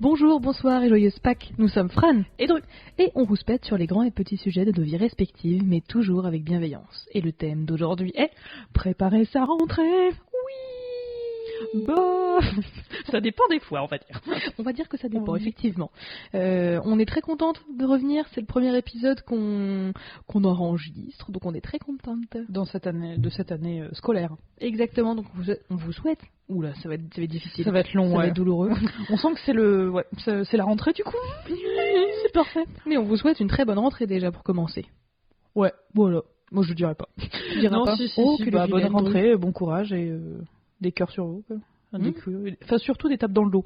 Bonjour, bonsoir et joyeuse Pâques, nous sommes Fran et Dru, et on rouspète sur les grands et petits sujets de nos vies respectives, mais toujours avec bienveillance. Et le thème d'aujourd'hui est préparer sa rentrée. Oui. Bah, ça dépend des fois, on va dire. On va dire que ça dépend, effectivement. On est très contente de revenir, c'est le premier épisode qu'on enregistre, donc on est très contente. Dans cette année scolaire. Exactement, donc on vous souhaite. Oula, ça va être difficile. Ça va être long, ça va être douloureux. On sent que c'est la rentrée du coup. C'est parfait. Mais on vous souhaite une très bonne rentrée déjà pour commencer. Ouais, voilà. Moi je dirais pas. Tu diras non, pas. Si, bonne rentrée, bon courage et des cœurs sur vous. Enfin, surtout des tapes dans le dos.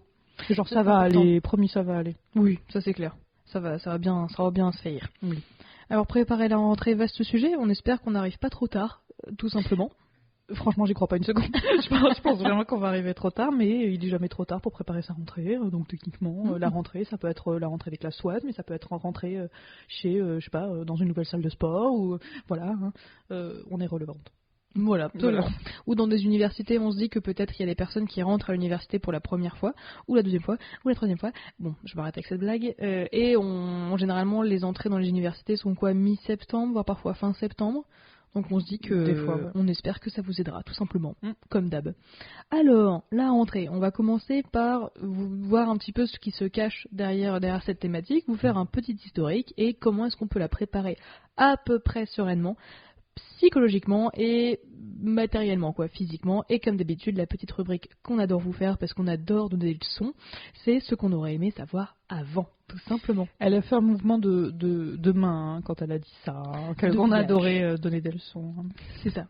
Genre ça va aller, promis ça va aller. Oui, ça c'est clair. Ça va bien se faire. Oui. Alors préparer la rentrée, vaste sujet. On espère qu'on n'arrive pas trop tard, tout simplement. Franchement, j'y crois pas une seconde. je pense vraiment qu'on va arriver trop tard, mais il est jamais trop tard pour préparer sa rentrée. Donc techniquement, la rentrée, ça peut être la rentrée des classes SWAT, mais ça peut être rentrée chez, je sais pas, dans une nouvelle salle de sport, ou voilà, on est relevante. Voilà. Ou dans des universités, on se dit que peut-être il y a des personnes qui rentrent à l'université pour la première fois, ou la deuxième fois, ou la troisième fois. Bon, je m'arrête avec cette blague. Et généralement, les entrées dans les universités sont quoi, mi-septembre, voire parfois fin septembre. Donc on se dit que, des fois, on espère que ça vous aidera, tout simplement, comme d'hab. Alors, la rentrée, on va commencer par voir un petit peu ce qui se cache derrière cette thématique, vous faire un petit historique et comment est-ce qu'on peut la préparer à peu près sereinement, psychologiquement et matériellement, physiquement. Et comme d'habitude, la petite rubrique qu'on adore vous faire parce qu'on adore donner des leçons, c'est ce qu'on aurait aimé savoir avant, tout simplement. Elle a fait un mouvement de main quand elle a dit ça, qu'on a adoré donner des leçons. C'est ça,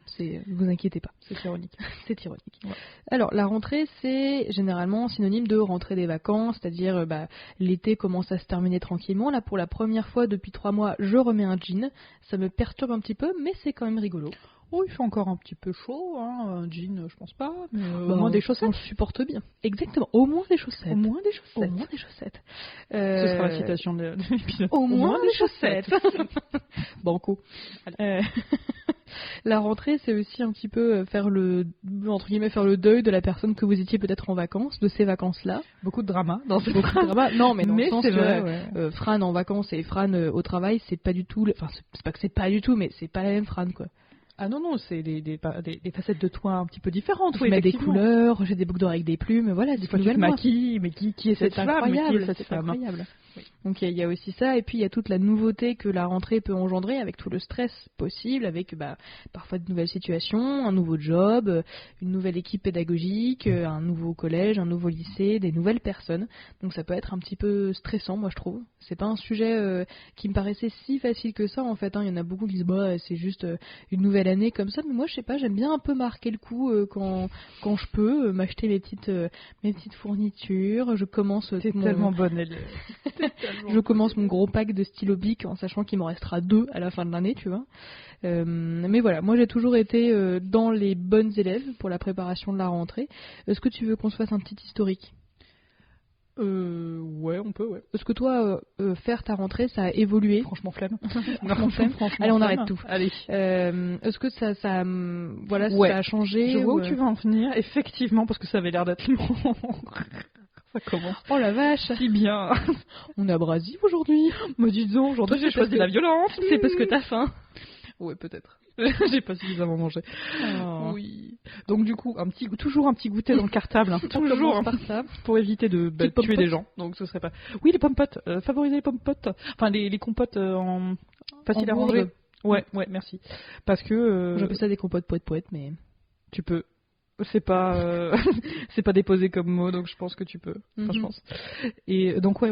vous inquiétez pas. C'est ironique. C'est ironique. Ouais. Alors, la rentrée, c'est généralement synonyme de rentrée des vacances, c'est-à-dire l'été commence à se terminer tranquillement. Là, pour la première fois depuis 3 mois, je remets un jean. Ça me perturbe un petit peu, mais c'est quand même rigolo. Oh, il fait encore un petit peu chaud, un jean, je pense pas, mais au moins des chaussettes. On le supporte bien. Exactement, au moins des chaussettes. Au moins des chaussettes. Au moins des chaussettes. Ce sera la citation de l'épisode. Au moins des chaussettes. Banco. La rentrée, c'est aussi un petit peu faire le deuil de la personne que vous étiez peut-être en vacances, de ces vacances-là. Beaucoup de drama dans ce drama. Non, mais dans le sens c'est que vrai, Fran en vacances et Fran au travail, c'est pas du tout, enfin c'est pas que c'est pas du tout, mais c'est pas la même Fran, quoi. Ah non, c'est des facettes de toi un petit peu différentes. Je mets des couleurs, j'ai des boucles d'oreilles avec des plumes, voilà. Des fois tu te maquilles, mais qui est cette femme? C'est incroyable. Oui. Donc il y a aussi ça, et puis il y a toute la nouveauté que la rentrée peut engendrer avec tout le stress possible, avec parfois de nouvelles situations, un nouveau job, une nouvelle équipe pédagogique, un nouveau collège, un nouveau lycée, des nouvelles personnes. Donc ça peut être un petit peu stressant, moi je trouve. C'est pas un sujet qui me paraissait si facile que ça en fait. Il y en a beaucoup qui disent c'est juste une nouvelle année comme ça, mais moi je sais pas, j'aime bien un peu marquer le coup quand je peux m'acheter mes petites fournitures. Je commence. T'es tellement bonne, elle. Je commence mon gros pack de stylo bic en sachant qu'il m'en restera 2 à la fin de l'année, tu vois. Mais voilà, moi j'ai toujours été dans les bonnes élèves pour la préparation de la rentrée. Est-ce que tu veux qu'on se fasse un petit historique ? Ouais, on peut, ouais. Est-ce que toi, faire ta rentrée, ça a évolué ? Franchement, flemme. Franchement, allez, on arrête tout. Allez. Est-ce que ça a changé ? Je vois où tu vas en venir, effectivement, parce que ça avait l'air d'être long. Ça commence. Oh la vache, si bien. On est abrasif aujourd'hui. Me dis donc, aujourd'hui j'ai choisi la violence. C'est parce que t'as faim. Ouais, peut-être. J'ai pas suffisamment mangé. Oh. Oui. Donc du coup, toujours un petit goûter dans le cartable. Toujours par ça. Pour éviter de tuer des gens. Donc ce serait pas. Oui, les pommes-potes. Favoriser les pommes-potes. Enfin, les compotes faciles à manger. Ouais, merci. Parce que. J'appelle ça des compotes poète, mais. Tu peux. C'est pas déposé comme mot, donc je pense que tu peux. Enfin, je pense. Et donc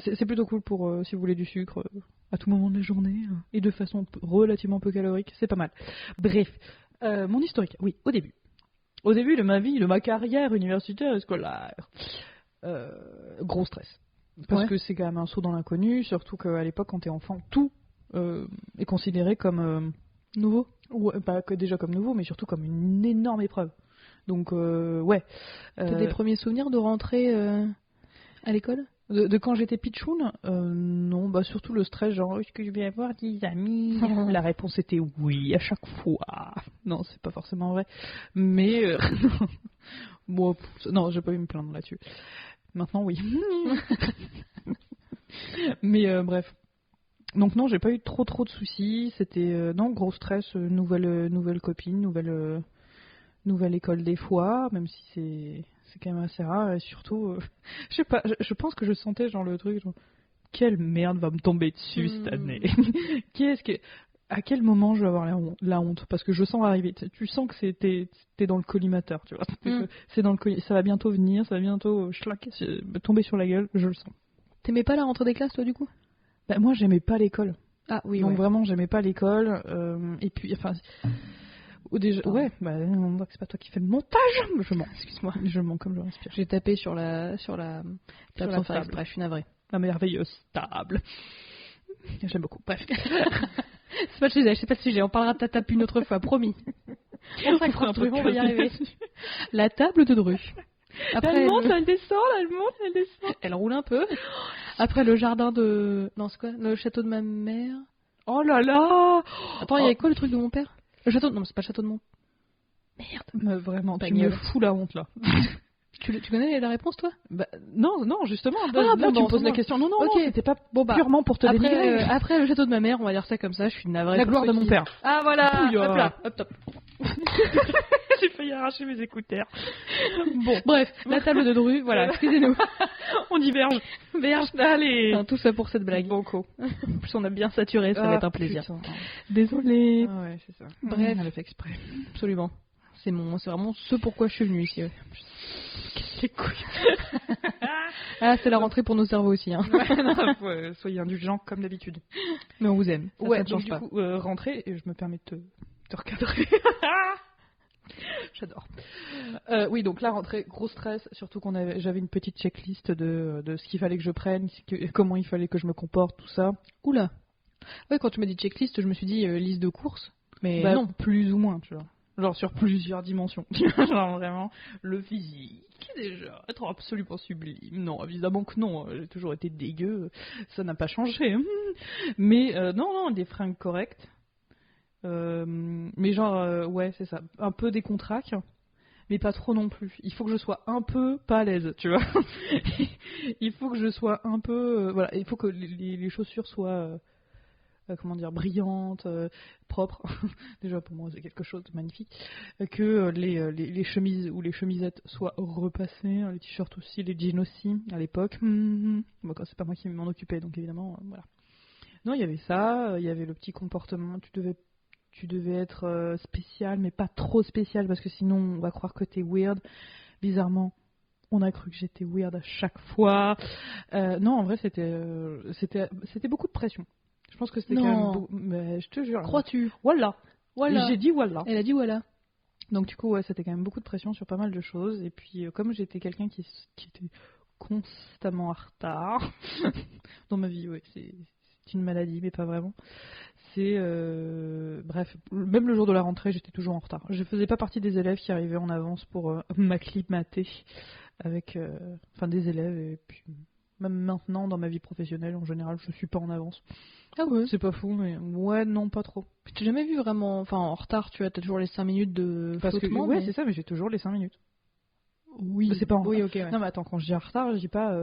c'est plutôt cool pour si vous voulez du sucre à tout moment de la journée et de façon relativement peu calorique, c'est pas mal. Bref, mon historique. Oui, au début de ma vie, de ma carrière universitaire et scolaire, gros stress. Parce que c'est quand même un saut dans l'inconnu, surtout qu'à l'époque, quand t'es enfant, tout est considéré comme nouveau. Ouais, pas que déjà comme nouveau, mais surtout comme une énorme épreuve. Donc, ouais. T'as des premiers souvenirs de rentrée à l'école ? De quand j'étais pitchoun, non, surtout le stress, genre, est-ce que je vais avoir des amis ? La réponse était oui, à chaque fois. Non, c'est pas forcément vrai. Mais, bon, non, j'ai pas eu me plaindre là-dessus. Maintenant, oui. Mais bref. Donc non, j'ai pas eu trop de soucis. C'était non, gros stress, nouvelle copine, nouvelle école des fois, même si c'est quand même assez rare. Et surtout, je sais pas, je pense que je sentais genre le truc, genre, quelle merde va me tomber dessus cette année. À quel moment je vais avoir la honte? Parce que je sens arriver. Tu sens que t'es dans le collimateur, tu vois. C'est dans le ça va bientôt venir, ça va bientôt tomber sur la gueule, je le sens. T'aimais pas la rentrée des classes, toi, du coup? Bah, moi, j'aimais pas l'école. Ah oui, donc ouais. vraiment, j'aimais pas l'école. Et puis, enfin, déjà, ouais, bah, on voit que c'est pas toi qui fais le montage. Excuse-moi, je mens comme je respire. J'ai tapé sur la table sans faire exprès, je suis navrée. La merveilleuse table. J'aime beaucoup. Bref. C'est pas le sujet, on parlera de ta tape une autre fois, promis. On fera un truc, on va y arriver. La table de Dru. Après, elle monte, elle descend, elle monte, elle descend. Elle roule un peu. Après, le jardin de... Non, c'est quoi? Le château de ma mère. Oh là là. Attends, il y avait quoi le truc de mon père? Le château... Non, c'est pas le château de mon... Merde. Mais vraiment, tu me fous la honte, là. Tu connais la réponse, toi? Bah, non, justement. Tu me poses la question. Non, okay. c'était pas purement pour te dénigrer. Après le château de ma mère, on va dire ça comme ça, je suis navrée. La gloire de mon père. Ah voilà. Hop là, hop top. J'ai failli arracher mes écouteurs. Bon, bref, la table de Dru, voilà, excusez-nous. On diverge. Verge, allez. Enfin, tout ça pour cette blague. Banco. En plus, on a bien saturé, ça va être un plaisir. Putain. Désolée. Ah ouais, c'est ça. Bref. Elle a fait exprès. Absolument. C'est vraiment ce pourquoi je suis venue ici. Ouais. Les couilles. Ah, c'est la rentrée pour nos cerveaux aussi. Hein. Ouais, soyez indulgents comme d'habitude. Mais on vous aime. Ça ne change donc, pas. Du coup, rentrée, et je me permets de te recadrer. J'adore. Oui, donc la rentrée, gros stress, surtout j'avais une petite checklist de ce qu'il fallait que je prenne, comment il fallait que je me comporte, tout ça. Oula. Ouais, quand tu m'as dit checklist, je me suis dit liste de courses. Mais bah, non, plus ou moins, tu vois. Genre sur plusieurs dimensions. Genre vraiment, le physique, déjà, être absolument sublime. Non, évidemment que non, j'ai toujours été dégueu, ça n'a pas changé. Mais non, des fringues correctes. Mais genre, ouais, c'est ça, un peu décontraque, mais pas trop non plus. Il faut que je sois un peu pas à l'aise, tu vois. Il faut que je sois un peu... voilà, il faut que les chaussures soient... comment dire, brillante, propre. Déjà pour moi c'est quelque chose de magnifique. Que les chemises ou les chemisettes soient repassées, les t-shirts aussi, les jeans aussi à l'époque. Bon, c'est pas moi qui m'en occupais, donc évidemment voilà. Non, il y avait ça, il y avait le petit comportement. Tu devais être spécial, mais pas trop spécial parce que sinon on va croire que t'es weird. Bizarrement, on a cru que j'étais weird à chaque fois. Non, en vrai c'était beaucoup de pression. Je pense que c'était quand même mais je te jure. Crois-tu? Voilà. J'ai dit voilà. Elle a dit voilà. Donc du coup, ouais, c'était quand même beaucoup de pression sur pas mal de choses. Et puis, comme j'étais quelqu'un qui était constamment en retard dans ma vie, ouais, c'est une maladie, mais pas vraiment. Bref, même le jour de la rentrée, j'étais toujours en retard. Je faisais pas partie des élèves qui arrivaient en avance pour m'acclimater avec... Enfin, des élèves, et puis... Même maintenant, dans ma vie professionnelle, en général, je suis pas en avance. Ah ouais? C'est pas fou, mais ouais, non, pas trop. Je t'ai jamais vu vraiment, enfin en retard, tu vois, t'as toujours les 5 minutes de flottement. Ouais, c'est ça, mais j'ai toujours les 5 minutes. Oui. Mais c'est pas en retard. Oui, ok, ouais. Non, mais attends, quand je dis en retard, je dis pas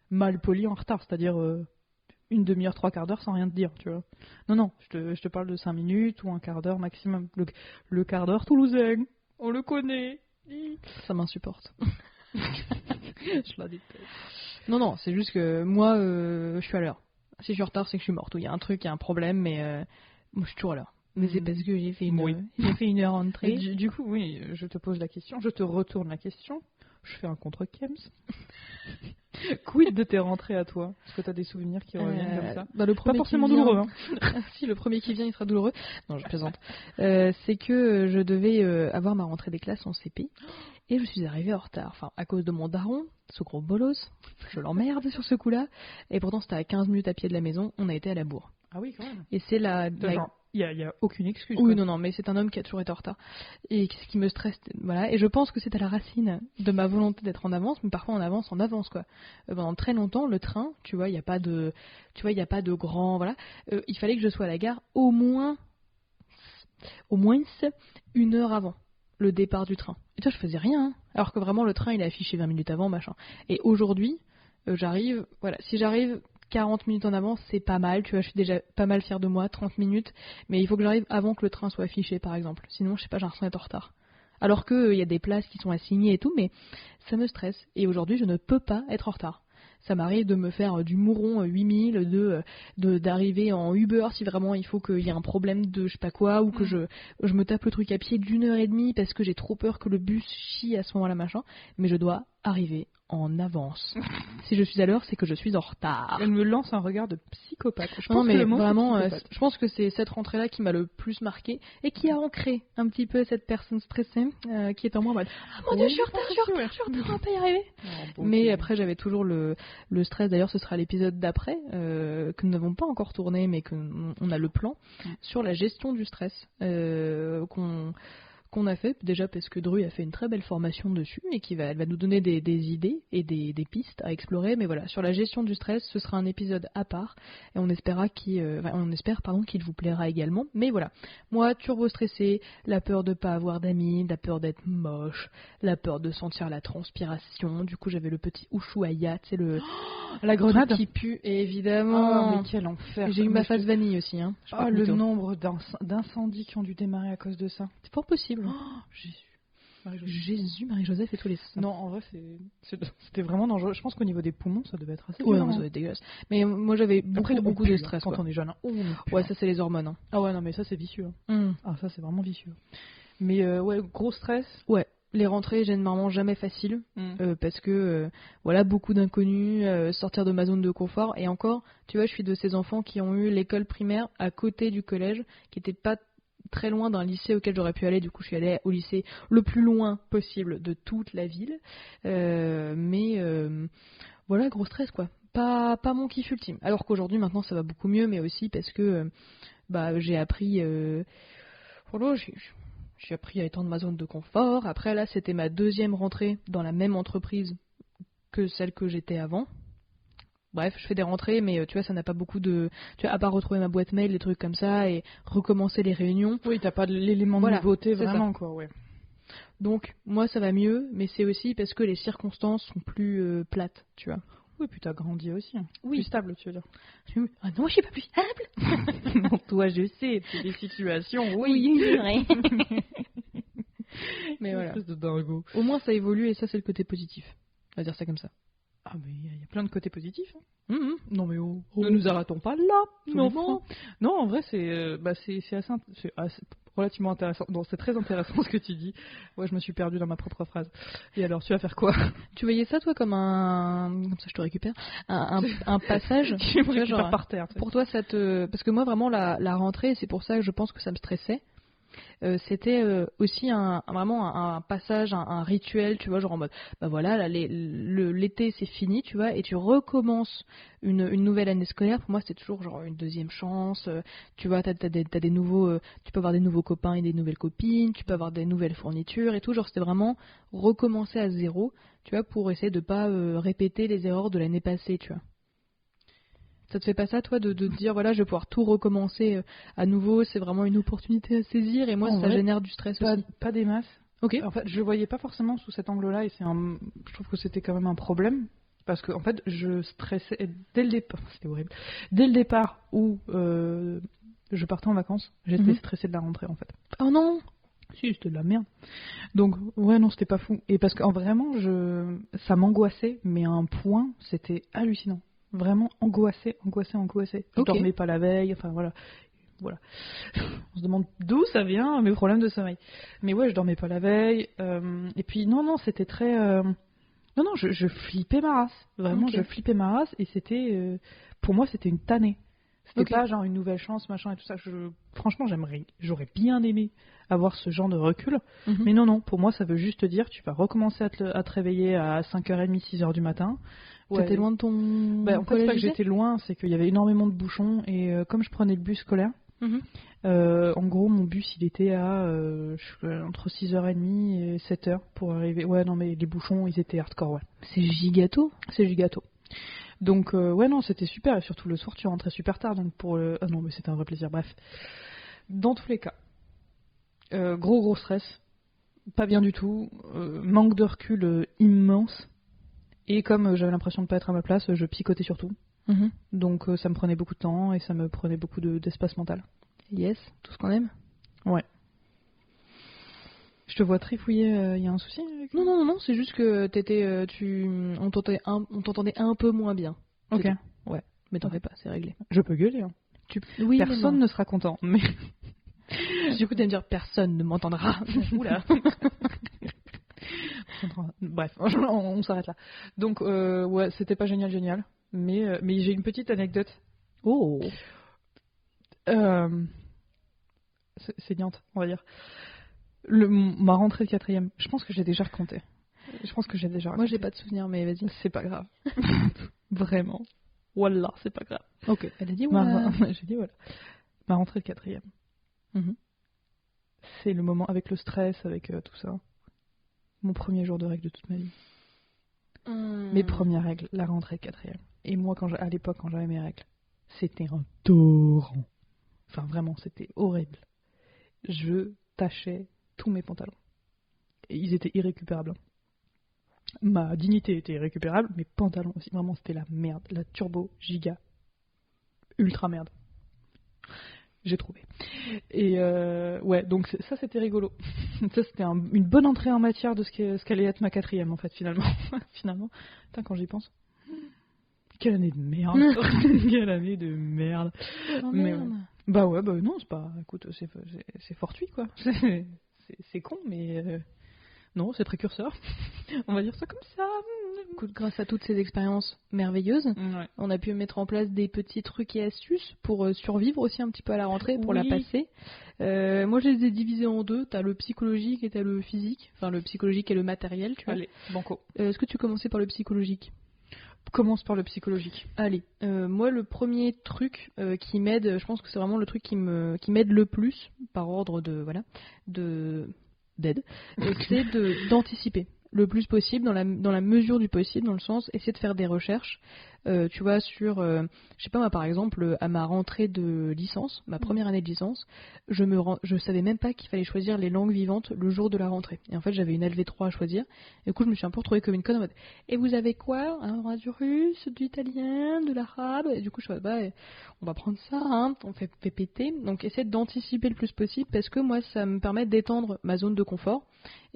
mal poli en retard, c'est-à-dire une demi-heure, 3/4 d'heure sans rien te dire, tu vois. Non, je te parle de 5 minutes ou un quart d'heure maximum. Le quart d'heure toulousain, on le connaît. Ça m'insupporte. Je la déteste. Non, c'est juste que moi, je suis à l'heure. Si je suis en retard, c'est que je suis morte. Ou il y a un truc, il y a un problème, mais moi, je suis toujours à l'heure. Mais c'est parce que j'ai fait une heure entrée. Du coup, oui, je te pose la question, je te retourne la question. Je fais un contre-Kems. Quid de tes rentrées à toi? Est-ce que tu as des souvenirs qui reviennent comme ça? Bah, le premier pas forcément qui vient... douloureux. Hein. Si, le premier qui vient, il sera douloureux. Non, je plaisante. C'est que je devais avoir ma rentrée des classes en CP. Et je suis arrivée en retard. Enfin, à cause de mon daron, ce gros bolos. Je l'emmerde sur ce coup-là. Et pourtant, c'était à 15 minutes à pied de la maison. On a été à la bourre. Ah oui, quand même. Et c'est il y a aucune excuse. Oui, non, mais c'est un homme qui a toujours été en retard. Et ce qui me stresse, voilà. Et je pense que c'est à la racine de ma volonté d'être en avance, mais parfois en avance, quoi. Pendant très longtemps, le train, tu vois, il n'y a pas de grand, voilà. Il fallait que je sois à la gare au moins 1 heure avant. le départ du train. Et toi, je faisais rien, hein. Alors que vraiment, le train, il est affiché 20 minutes avant, machin. Et aujourd'hui, si j'arrive 40 minutes en avance, c'est pas mal, tu vois, je suis déjà pas mal fière de moi, 30 minutes, mais il faut que j'arrive avant que le train soit affiché, par exemple. Sinon, je sais pas, j'ai l'impression d'être en retard. Alors qu'il y a des places qui sont assignées et tout, mais ça me stresse. Et aujourd'hui, je ne peux pas être en retard. Ça m'arrive de me faire du mouron 8000, d'arriver en Uber si vraiment il faut qu'il y ait un problème de je sais pas quoi, ou que je me tape le truc à pied d'1 heure et demie parce que j'ai trop peur que le bus chie à ce moment-là, machin. Mais je dois arriver en avance. Si je suis à l'heure, c'est que je suis en retard. Elle me lance un regard de psychopathe. Je pense non, mais que le mot, vraiment, je pense que c'est cette rentrée-là qui m'a le plus marqué et qui a ancré un petit peu cette personne stressée qui est en moi en mode ah mon dieu, je suis en retard, on va pas y arriver. Mais après, j'avais toujours le stress. D'ailleurs, ce sera l'épisode d'après que nous n'avons pas encore tourné, mais qu'on a le plan sur la gestion du stress qu'on a fait, déjà parce que Dru a fait une très belle formation dessus et elle va nous donner des idées et des pistes à explorer. Mais voilà, sur la gestion du stress, ce sera un épisode à part et on espère qu'il vous plaira également. Mais voilà, moi, turbo stressé, la peur de pas avoir d'amis, la peur d'être moche, la peur de sentir la transpiration. Du coup, j'avais le petit Ushuaïa, tu sais, la grenade qui pue, évidemment. Oh, mais quel enfer. J'ai eu ma phase vanille aussi. Hein. Le nombre d'incendies qui ont dû démarrer à cause de ça. C'est fort possible. Oh, Jésus, Marie-Joseph et tous les... Non, en vrai, c'était vraiment dangereux. Je pense qu'au niveau des poumons, ça devait être assez ouais, violent. Ça doit être dégueulasse. Mais moi, j'avais beaucoup de stress. Quand on est jeune. Ouais, ça, c'est les hormones. Hein. Ah ouais, non, mais ça, c'est vicieux. Ah, ça, c'est vraiment vicieux. Mais ouais, gros stress. Ouais. Les rentrées, généralement, jamais faciles. Parce que, voilà, beaucoup d'inconnus, sortir de ma zone de confort. Et encore, tu vois, je suis de ces enfants qui ont eu l'école primaire à côté du collège, qui n'était pas très loin d'un lycée auquel j'aurais pu aller. Du coup, je suis allée au lycée le plus loin possible de toute la ville. Mais voilà, gros stress, quoi. Pas mon kiff ultime. Alors qu'aujourd'hui, maintenant, ça va beaucoup mieux, mais aussi parce que j'ai appris... j'ai appris à étendre ma zone de confort. Après, là, c'était ma deuxième rentrée dans la même entreprise que celle que j'étais avant. Bref, je fais des rentrées, mais tu vois, ça n'a pas beaucoup de... Tu vois, à part retrouver ma boîte mail, des trucs comme ça, et recommencer les réunions. Oui, t'as pas l'élément de nouveauté, vraiment, quoi, ouais. Donc, moi, ça va mieux, mais c'est aussi parce que les circonstances sont plus plates, tu vois. Oui, puis t'as grandi aussi. Oui. Plus stable, tu veux dire. Ah non, je suis pas plus stable. Non, toi, je sais, c'est des situations, oui, c'est vrai. Mais voilà. De dingo. Au moins, ça évolue, et ça, c'est le côté positif. On va dire ça comme ça. Ah, mais il y a plein de côtés positifs. Hein. Non, mais ne nous arrêtons pas là. Non, en vrai, c'est assez relativement intéressant. Non, c'est très intéressant ce que tu dis. Ouais, je me suis perdue dans ma propre phrase. Et alors, tu vas faire quoi? Tu voyais ça, toi, comme comme ça je te récupère, un passage tu me récupères par terre. Pour toi, ça te... Parce que moi, vraiment, la rentrée, c'est pour ça que je pense que ça me stressait. C'était aussi vraiment un passage, un rituel, tu vois, genre en mode, bah voilà, là, l'été c'est fini, tu vois, et tu recommences une nouvelle année scolaire. Pour moi, c'était toujours genre une deuxième chance, tu vois, t'as des nouveaux, tu peux avoir des nouveaux copains et des nouvelles copines, tu peux avoir des nouvelles fournitures et tout, genre c'était vraiment recommencer à zéro, tu vois, pour essayer de pas répéter les erreurs de l'année passée, tu vois. Ça te fait pas ça, toi, de te dire, voilà, je vais pouvoir tout recommencer à nouveau, c'est vraiment une opportunité à saisir, et moi, ça génère du stress aussi. Pas des masses. Ok. En fait, je le voyais pas forcément sous cet angle-là, et je trouve que c'était quand même un problème, parce que, en fait, je stressais dès le départ, c'était horrible, dès le départ où je partais en vacances, j'étais stressée de la rentrée, en fait. Oh non! Si, c'était de la merde. Donc, ouais, non, c'était pas fou. Et parce que, vraiment, ça m'angoissait, mais à un point, c'était hallucinant. Vraiment angoissé. Je dormais pas la veille, enfin voilà. On se demande d'où ça vient, mes problèmes de sommeil. Mais ouais, je dormais pas la veille. Et puis non, c'était très... Non, je flippais ma race. Vraiment, je flippais ma race. Et c'était... pour moi, c'était une tannée. C'était pas genre une nouvelle chance, machin et tout ça. Franchement, j'aurais bien aimé avoir ce genre de recul. Mais non, pour moi, ça veut juste dire tu vas recommencer à te réveiller à 5h30, 6h du matin. Ouais. T'étais loin de ton en fait, c'est pas que j'étais loin, c'est qu'il y avait énormément de bouchons. Et comme je prenais le bus scolaire, en gros, mon bus, il était à entre 6h30 et 7h pour arriver. Ouais, non, mais les bouchons, ils étaient hardcore, ouais. C'est gigato. Donc, ouais, non, c'était super. Et surtout, le soir, tu rentrais super tard. Donc, ah non, mais c'était un vrai plaisir. Bref. Dans tous les cas, gros stress. pas bien du tout, manque de recul immense. Et comme j'avais l'impression de pas être à ma place, je picotais sur tout. Donc ça me prenait beaucoup de temps et ça me prenait beaucoup d'espace mental. Yes, tout ce qu'on aime. Ouais. Je te vois trifouiller, y a un souci avec ça? Non, c'est juste que on t'entendait un peu moins bien. Ok. Ouais, mais t'en fais pas, c'est réglé. Je peux gueuler. Hein. Oui, personne ne sera content. Mais du coup, tu vas me dire personne ne m'entendra. Oula. Bref, on s'arrête là. Donc ouais, c'était pas génial. Mais j'ai une petite anecdote. Oh. Saignante, on va dire. Ma rentrée de 4ème, je pense que j'ai déjà raconté. Moi, j'ai pas de souvenir, mais vas-y. C'est pas grave. Vraiment. Wallah, c'est pas grave. Ok. Elle a dit voilà. J'ai dit voilà. Ma rentrée de 4ème. C'est le moment avec le stress, avec tout ça. Mon premier jour de règle de toute ma vie. Mes premières règles, la rentrée de 4ème. Et moi, à l'époque, quand j'avais mes règles, c'était un torrent. Enfin, vraiment, c'était horrible. Je tachais tous mes pantalons. Et ils étaient irrécupérables. Ma dignité était irrécupérable, mes pantalons aussi. Vraiment, c'était la merde. La turbo, giga, ultra merde. J'ai trouvé. Et ouais, donc ça, c'était rigolo. Ça, c'était une bonne entrée en matière de ce qu'allait être ma 4ème, en fait, finalement. Finalement. Putain, quand j'y pense. Quelle année de merde. Quelle année de merde. Oh, mais merde. Bah ouais, bah non, c'est pas... Écoute, c'est fortuit, quoi. C'est con, mais... Non, c'est précurseur. On va dire ça comme ça. Écoute, grâce à toutes ces expériences merveilleuses, on a pu mettre en place des petits trucs et astuces pour survivre aussi un petit peu à la rentrée, pour la passer. Moi, je les ai divisés en deux. T'as le psychologique et t'as le physique. Enfin, le psychologique et le matériel, tu vois. Allez, banco. Est-ce que tu commençais par le psychologique ? Commence par le psychologique. Allez, moi le premier truc qui m'aide, je pense que c'est vraiment le truc qui m'aide le plus par ordre d'aide, c'est d'anticiper le plus possible dans la mesure du possible, dans le sens essayer de faire des recherches. Tu vois, sur, je sais pas moi, par exemple, à ma rentrée de licence, ma première année de licence, je savais même pas qu'il fallait choisir les langues vivantes le jour de la rentrée. Et en fait, j'avais une LV3 à choisir. Et du coup, je me suis un peu retrouvée comme une conne en mode, et vous avez quoi? Du russe, du italien, de l'arabe? Et du coup, je suis bah, on va prendre ça, hein, on fait péter. Donc, essayer d'anticiper le plus possible parce que moi, ça me permet d'étendre ma zone de confort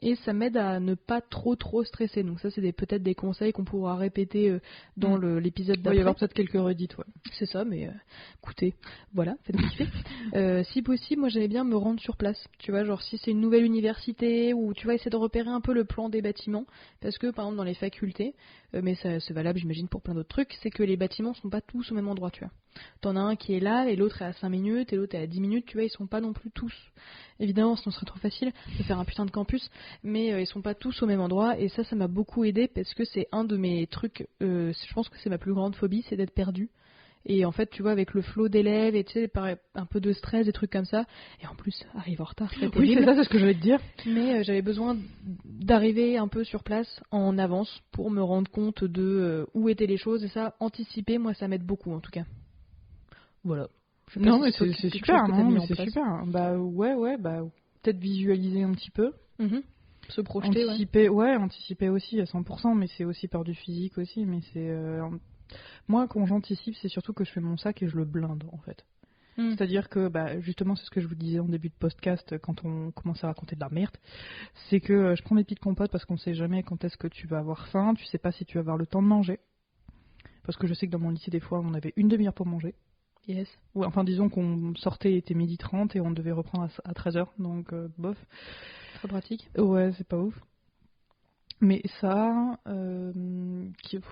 et ça m'aide à ne pas trop stresser. Donc ça, c'est peut-être des conseils qu'on pourra répéter dans l'épisode d'après. Il va y avoir peut-être quelques redites, ouais. C'est ça, mais écoutez, voilà, faites-vous kiffer. Si possible, moi j'aimais bien me rendre sur place. Tu vois, genre si c'est une nouvelle université ou tu vas essayer de repérer un peu le plan des bâtiments, parce que par exemple dans les facultés, mais ça c'est valable j'imagine pour plein d'autres trucs, c'est que les bâtiments sont pas tous au même endroit, tu vois. T'en as un qui est là et l'autre est à 5 minutes et l'autre est à 10 minutes, tu vois, ils sont pas non plus tous. Évidemment, sinon ce serait trop facile de faire un putain de campus, mais ils sont pas tous au même endroit et ça m'a beaucoup aidé parce que c'est un de mes trucs, je pense que c'est ma plus grande phobie, c'est d'être perdu. Et en fait, tu vois, avec le flot d'élèves et tu sais, un peu de stress, des trucs comme ça, et en plus, arrive en retard, c'est terrible. Oui, c'est ça, c'est ce que j'allais te dire. Mais j'avais besoin d'arriver un peu sur place en avance pour me rendre compte de où étaient les choses et ça, anticiper, moi, ça m'aide beaucoup en tout cas. Voilà. Non, mais c'est super, non, mais c'est super. Bah ouais, bah peut-être visualiser un petit peu. Se projeter, anticiper aussi à 100%, mais c'est aussi par du physique aussi, mais c'est... Moi, quand j'anticipe, c'est surtout que je fais mon sac et je le blinde, en fait. C'est-à-dire que, bah, justement, c'est ce que je vous disais en début de podcast, quand on commence à raconter de la merde, c'est que je prends mes petites compotes parce qu'on sait jamais quand est-ce que tu vas avoir faim, tu sais pas si tu vas avoir le temps de manger. Parce que je sais que dans mon lycée, des fois, on avait une demi-heure pour manger. Yes. Ouais, enfin, disons qu'on sortait, il était 12h30 et on devait reprendre à 13h, donc bof. Très pratique. Ouais, c'est pas ouf. Mais ça,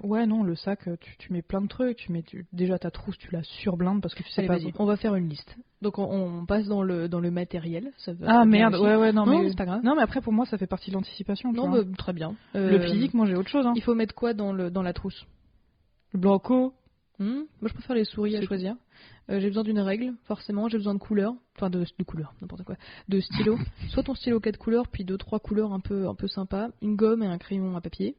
ouais, non, le sac, tu mets plein de trucs. Déjà ta trousse, tu la surblindes parce que tu sais. Allez, vas-y, on va faire une liste. Donc on passe dans le matériel. Ça merde, ouais, non, mais c'est pas grave. Non, mais après pour moi, ça fait partie de l'anticipation. Non, bah, très bien. Le physique, moi j'ai autre chose. Hein. Il faut mettre quoi dans la trousse? Le blanco. Moi je préfère les souris à choisir. J'ai besoin d'une règle, forcément, j'ai besoin de couleurs, enfin de couleurs, n'importe quoi, de stylo, soit ton stylo 4 couleurs, puis 2-3 couleurs un peu sympa, une gomme et un crayon à papier,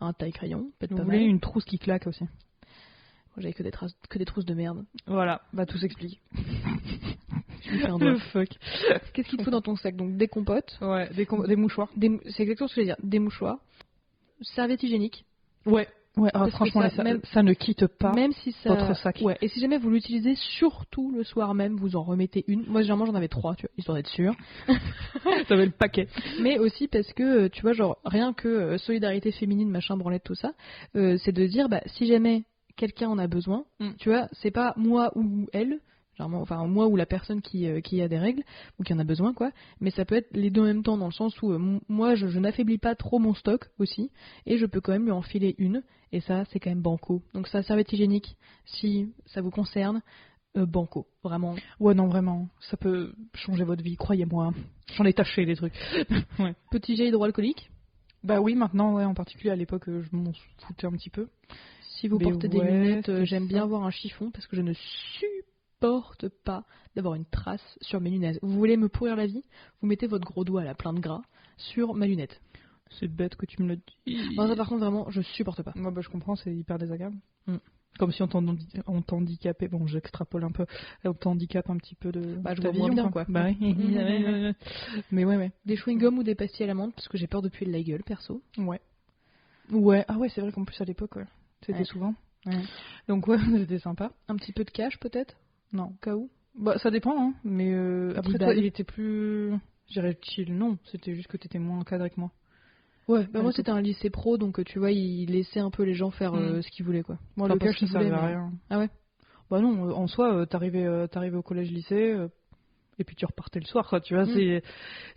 un taille-crayon, peut-être pas mal. Vous voulez une trousse qui claque aussi. Moi j'avais que des trousses de merde. Voilà, bah tout s'explique. Je Il fait un Le doigt. fuck. Qu'est-ce qu'il te faut dans ton sac? Donc des compotes, Ouais, des mouchoirs. c'est exactement ce que je veux dire, des mouchoirs, serviettes hygiéniques. Ouais. Ouais, Parce que franchement, ça, même- ça ne quitte pas Même si ça... votre sac. Ouais, et si jamais vous l'utilisez surtout le soir même, vous en remettez une. Moi, généralement, j'en avais 3, tu vois, histoire d'être sûr. T'avais le paquet. Mais aussi parce que, tu vois, genre, rien que solidarité féminine, machin, branlette, tout ça, c'est de dire, bah, si jamais quelqu'un en a besoin, tu vois, c'est pas moi ou elle, généralement, enfin, moi ou la personne qui a des règles, ou qui en a besoin, quoi, mais ça peut être les deux en même temps, dans le sens où moi, je n'affaiblis pas trop mon stock aussi, et je peux quand même lui en filer une, et ça, c'est quand même banco. Donc, ça, serviette hygiénique, si ça vous concerne, banco, vraiment. Ouais, non, vraiment. Ça peut changer votre vie, croyez-moi. J'en ai taché des trucs. Ouais. Petit gel hydroalcoolique. Bah oui, maintenant, ouais, en particulier à l'époque, je m'en foutais un petit peu. Si vous Mais portez des ouais, lunettes, c'est j'aime ça. bien avoir un chiffon parce que je ne supporte pas d'avoir une trace sur mes lunettes. Vous voulez me pourrir la vie? Vous mettez votre gros doigt là, plein de gras, sur ma lunette. C'est bête que tu me le dis. Non, ça par contre, vraiment, je supporte pas. Moi, bah, je comprends, c'est hyper désagréable. Mm. Comme si on t'handicapait. Bon, j'extrapole un peu. On t'handicape un petit peu de Bah, je ta vois moins vision, bien, quoi. Bah oui. Mais ouais. Des chewing-gums ou des pastilles à l'amande parce que j'ai peur de puer de la gueule, perso. Ouais. Ouais. Ah ouais, c'est vrai qu'en plus à l'époque, ouais. C'était Ouais. souvent. Ouais. Donc ouais, c'était sympa. Un petit peu de cash, peut-être? Non. Au cas où. Bah ça dépend, hein. Mais après, 10 toi, balles. il était plus... Je dirais chill, non. C'était juste que t'étais moins encadré que moi. Ouais, bah Ouais, moi c'est c'était un lycée pro, donc tu vois, il laissait un peu les gens faire Mm. ce qu'ils voulaient, quoi. Moi, Enfin, le pas cash, ce qu'ils ça servait voulaient, à mais- rien. Ah ouais? Bah non, en soi, t'arrivais au collège-lycée, et puis tu repartais le soir, quoi. Tu vois,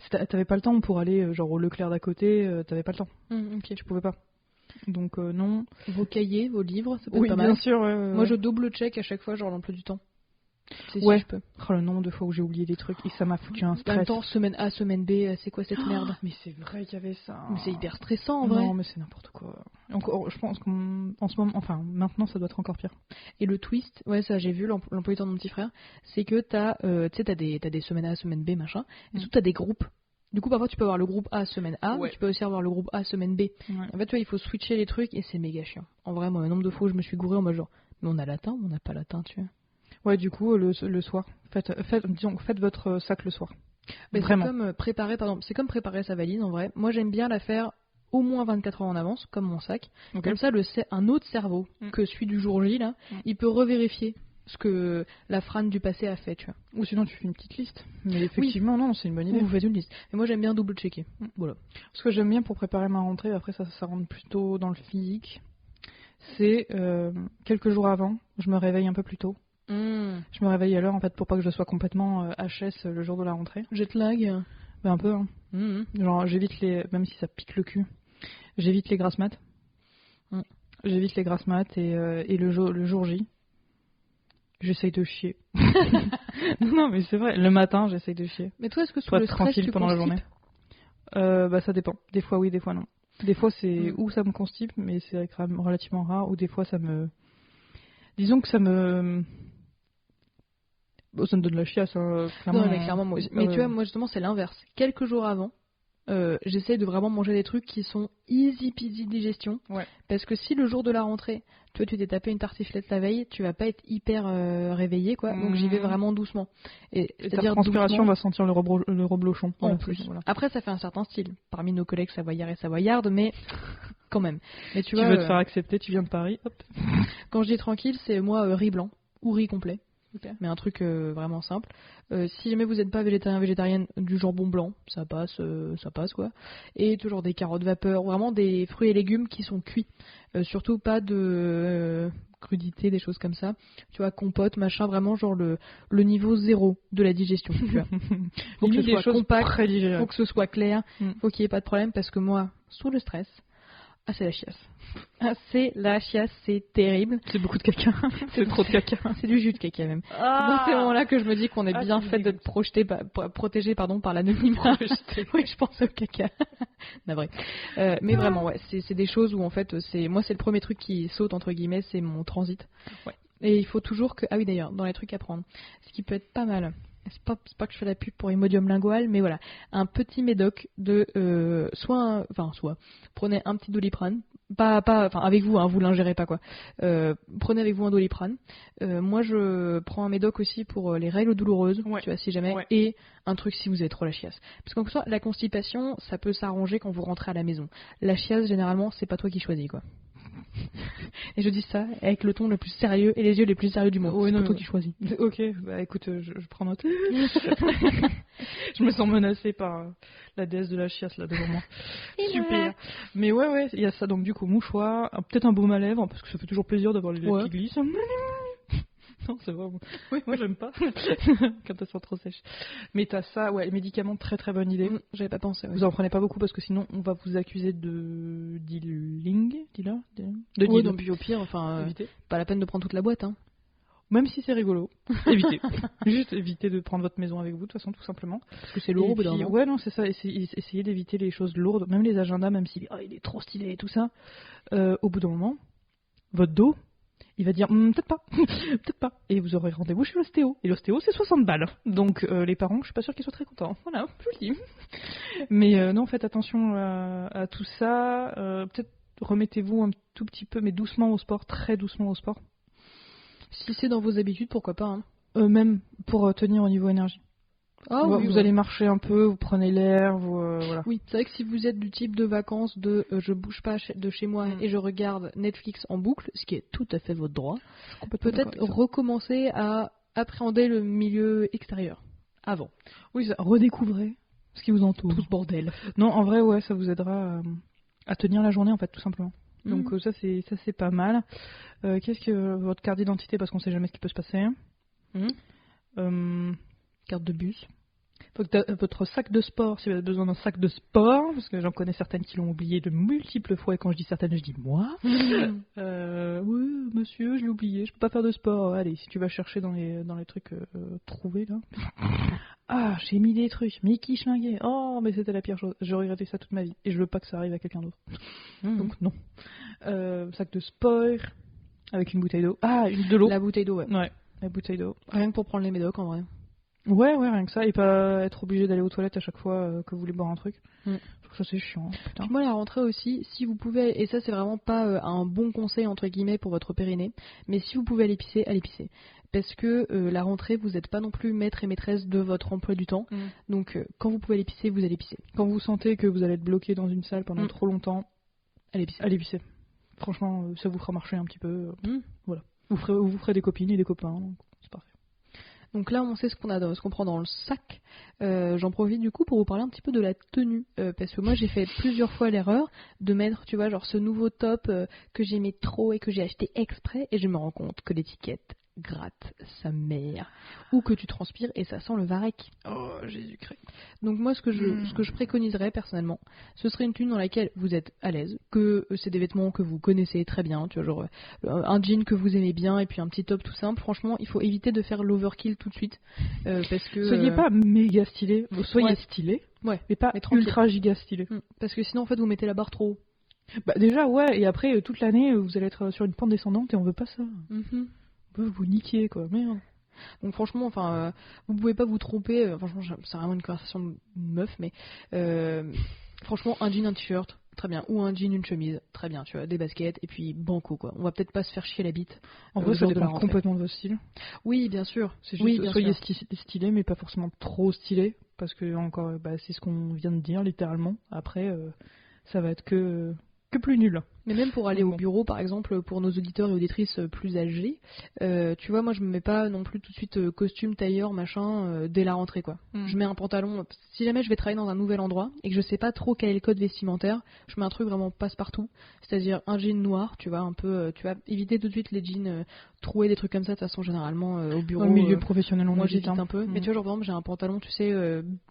t'avais pas le temps pour aller, genre, au Leclerc d'à côté, t'avais pas le temps. Ok. Tu pouvais pas. Donc, non. Vos cahiers, vos livres, ça peut Oui, être pas bien mal. sûr, ouais, Moi, je double-check à chaque fois, genre l'emploi du temps. C'est Ouais. si je peux. Oh, le nombre de fois où j'ai oublié des trucs, et ça m'a foutu un En même stress. temps, semaine A, semaine B, c'est quoi cette merde? Mais c'est vrai qu'il y avait ça. Mais c'est hyper stressant en vrai. Non, mais c'est n'importe quoi. Encore, je pense qu'en ce moment, enfin, maintenant, ça doit être encore pire. Et le twist, ouais, ça j'ai vu l'emploi du temps de mon petit frère, c'est que t'as des semaines A, semaine B, machin, et surtout t'as des groupes. Du coup, parfois tu peux avoir le groupe A, semaine A, Ouais. mais tu peux aussi avoir le groupe A, semaine B. Ouais. En fait, tu vois, il faut switcher les trucs et c'est méga chiant. En vrai, moi, le nombre de fois où je me suis gouré en mode genre, mais on a latin ou on n'a pas latin, tu vois. Ouais, du coup, le soir. Faites votre sac le soir. Mais Vraiment. c'est comme préparer sa valise en vrai. Moi, j'aime bien la faire au moins 24 heures en avance, comme mon sac. Ok. Comme ça, un autre cerveau que celui du jour J, là, il peut revérifier ce que la frane du passé a fait, tu vois. Ou sinon, tu fais une petite liste. Mais effectivement, non, c'est une bonne idée. Ou vous faites une liste. Mais moi, j'aime bien double-checker. Voilà. Ce que j'aime bien pour préparer ma rentrée, après ça rentre plutôt dans le physique, c'est quelques jours avant, je me réveille un peu plus tôt. Je me réveille à l'heure en fait pour pas que je sois complètement HS le jour de la rentrée. Jet lag. Ben, un peu, hein. Genre j'évite même si ça pique le cul, j'évite les grasses mat. J'évite les grasses mat et le jour J, j'essaye de chier. Non mais c'est vrai, le matin j'essaye de chier. Mais toi, est-ce que Soit le stress, tranquille tu pendant la constipes journée. Bah ça dépend. Des fois oui, des fois non. Des fois c'est où ça me constipe, mais c'est quand même relativement rare. Ou des fois ça me, disons que ça me, bon, ça me donne la chiasse. Hein, clairement. Non, mais clairement, moi aussi. Mais tu vois, moi justement, c'est l'inverse. Quelques jours avant, j'essaie de vraiment manger des trucs qui sont easy peasy digestion. Ouais. Parce que si le jour de la rentrée, toi tu t'es tapé une tartiflette la veille, tu vas pas être hyper réveillé, quoi. Donc j'y vais vraiment doucement. Et ta c'est-à-dire transpiration doucement, va sentir le reblochon. en Voilà, plus. voilà. Après, ça fait un certain style parmi nos collègues savoyards et savoyardes, mais quand même. Mais tu Tu vois, veux te faire accepter, tu viens de Paris, hop. quand je dis tranquille, c'est moi riz blanc ou riz complet. Ok. Mais un truc vraiment simple. Si jamais vous n'êtes pas végétarienne, du jambon blanc, ça passe quoi. Et toujours des carottes vapeur, vraiment des fruits et légumes qui sont cuits. Surtout pas de crudité, des choses comme ça. Tu vois, compote, machin, vraiment genre le niveau zéro de la digestion. Tu vois. Faut que Limite ce des soit choses compact, très digérables. faut que ce soit clair, Mm. faut qu'il n'y ait pas de problème parce que moi, sous le stress, c'est la chiasse. C'est la chiasse, c'est terrible. C'est beaucoup de caca. C'est trop de caca. C'est du jus de caca même. C'est dans ces moments-là que je me dis qu'on est bien fait d'être protégé par l'anonymat. Oui, je pense au caca. Navré. Mais vraiment, ouais, c'est des choses où en fait, c'est le premier truc qui saute entre guillemets, c'est mon transit. Ouais. Et il faut toujours que, ah oui d'ailleurs, dans les trucs à prendre, ce qui peut être pas mal. C'est pas que je fais la pub pour Imodium lingual, mais voilà, un petit médoc de soit prenez un petit Doliprane Enfin, avec vous, hein, vous l'ingérez pas, quoi. Prenez avec vous un Doliprane. Moi, je prends un médoc aussi pour les règles douloureuses, tu vois, si jamais, et un truc si vous avez trop la chiasse. Parce qu'en soit, la constipation, ça peut s'arranger quand vous rentrez à la maison. La chiasse, généralement, c'est pas toi qui choisis, quoi. Et je dis ça avec le ton le plus sérieux et les yeux les plus sérieux du monde. Oui, c'est pas toi qui choisis. Ok, bah écoute, je prends note. Je me sens menacée par la déesse de la chiasse là devant moi. Super. Mais ouais, il y a ça, donc du coup, mouchoir, peut-être un baume à lèvres, parce que ça fait toujours plaisir d'avoir les lèvres qui glissent. Non, c'est vrai. Oui, moi j'aime pas quand elles sont trop sèches. Mais t'as ça, les médicaments, très très bonne idée. J'avais pas pensé. Vous en prenez pas beaucoup parce que sinon on va vous accuser de dealer. Oui, donc puis au pire, pas la peine de prendre toute la boîte, hein. Même si c'est rigolo, évitez. Juste évitez de prendre votre maison avec vous, de toute façon, tout simplement. Parce que c'est lourd au bout d'un moment. Ouais, non, c'est ça. Essayez d'éviter les choses lourdes, même les agendas, même s'il est trop stylé et tout ça. Au bout d'un moment, votre dos, il va dire peut-être pas, peut-être pas. Et vous aurez rendez-vous chez l'ostéo. Et l'ostéo, c'est 60 balles. Donc les parents, je suis pas sûre qu'ils soient très contents. Voilà, je le dis. Mais non, faites attention à tout ça. Peut-être remettez-vous un tout petit peu, mais doucement au sport, très doucement au sport. Si c'est dans vos habitudes, pourquoi pas, hein. Même pour tenir au niveau énergie. Vous allez marcher un peu, vous prenez l'air, voilà. Oui, c'est vrai que si vous êtes du type de vacances je bouge pas de chez moi et je regarde Netflix en boucle, ce qui est tout à fait votre droit, peut-être recommencer à appréhender le milieu extérieur avant. Oui, redécouvrez ce qui vous entoure. Tout ce bordel. Non, en vrai, ça vous aidera à tenir la journée, en fait, tout simplement. Donc ça c'est pas mal. Qu'est-ce que votre carte d'identité, parce qu'on sait jamais ce qui peut se passer. Carte de bus. Votre sac de sport, si vous avez besoin d'un sac de sport, parce que j'en connais certaines qui l'ont oublié de multiples fois, et quand je dis certaines, je dis moi. Oui, monsieur, je l'ai oublié, je peux pas faire de sport. Allez, si tu vas chercher dans les trucs trouvés là. Ah, j'ai mis des trucs, Mickey schlingué. Oh, mais c'était la pire chose. J'ai regretté ça toute ma vie, et je veux pas que ça arrive à quelqu'un d'autre. Donc non. Sac de sport avec une bouteille d'eau. Ah, de l'eau. La bouteille d'eau, ouais. La bouteille d'eau. Rien que pour prendre les médocs en vrai. Ouais, rien que ça, et pas être obligé d'aller aux toilettes à chaque fois que vous voulez boire un truc. Ça c'est chiant. Puis moi, la rentrée aussi, si vous pouvez, et ça c'est vraiment pas un bon conseil entre guillemets pour votre périnée, mais si vous pouvez aller pisser. Parce que la rentrée, vous n'êtes pas non plus maître et maîtresse de votre emploi du temps. Donc quand vous pouvez aller pisser, vous allez pisser. Quand vous sentez que vous allez être bloqué dans une salle pendant trop longtemps, allez pisser. Franchement, ça vous fera marcher un petit peu. Voilà. Vous ferez des copines et des copains. Donc c'est parfait. Donc là, on sait ce qu'on prend dans le sac. J'en profite du coup pour vous parler un petit peu de la tenue. Parce que moi, j'ai fait plusieurs fois l'erreur de mettre, tu vois, genre ce nouveau top que j'aimais trop et que j'ai acheté exprès. Et je me rends compte que l'étiquette gratte sa mère. Ou que tu transpires et ça sent le varech. Oh, Jésus-Christ. Donc moi, ce que je préconiserais personnellement, ce serait une tenue dans laquelle vous êtes à l'aise, que c'est des vêtements que vous connaissez très bien, tu vois, genre un jean que vous aimez bien et puis un petit top tout simple. Franchement, il faut éviter de faire l'overkill tout de suite. Parce que soyez pas méga stylé, soyez stylé, mais pas ultra giga stylé. Parce que sinon, en fait, vous mettez la barre trop haut. Bah déjà, et après, toute l'année, vous allez être sur une pente descendante et on veut pas ça. Vous niquez, quoi, merde. Donc franchement, vous pouvez pas vous tromper. Franchement, c'est vraiment une conversation de meuf, mais franchement, un jean, un t-shirt, très bien. Ou un jean, une chemise, très bien. Tu vois, des baskets et puis banco, quoi. On va peut-être pas se faire chier la bite. En vrai, ça dépend complètement de votre style. Oui, bien sûr. C'est juste soyez stylé, mais pas forcément trop stylé, parce que encore, c'est ce qu'on vient de dire littéralement. Après, ça va être que plus nul. Mais même pour aller au bureau, par exemple, pour nos auditeurs et auditrices plus âgés, tu vois, moi je me mets pas non plus tout de suite costume, tailleur, machin, dès la rentrée, quoi. Je mets un pantalon. Si jamais je vais travailler dans un nouvel endroit et que je sais pas trop quel est le code vestimentaire, je mets un truc vraiment passe-partout, c'est-à-dire un jean noir, tu vois, un peu, tu vas éviter tout de suite les jeans troués, des trucs comme ça. De toute façon, généralement au bureau. Au milieu professionnel, moi j'évite un peu. Mais tu vois, genre par exemple, j'ai un pantalon, tu sais,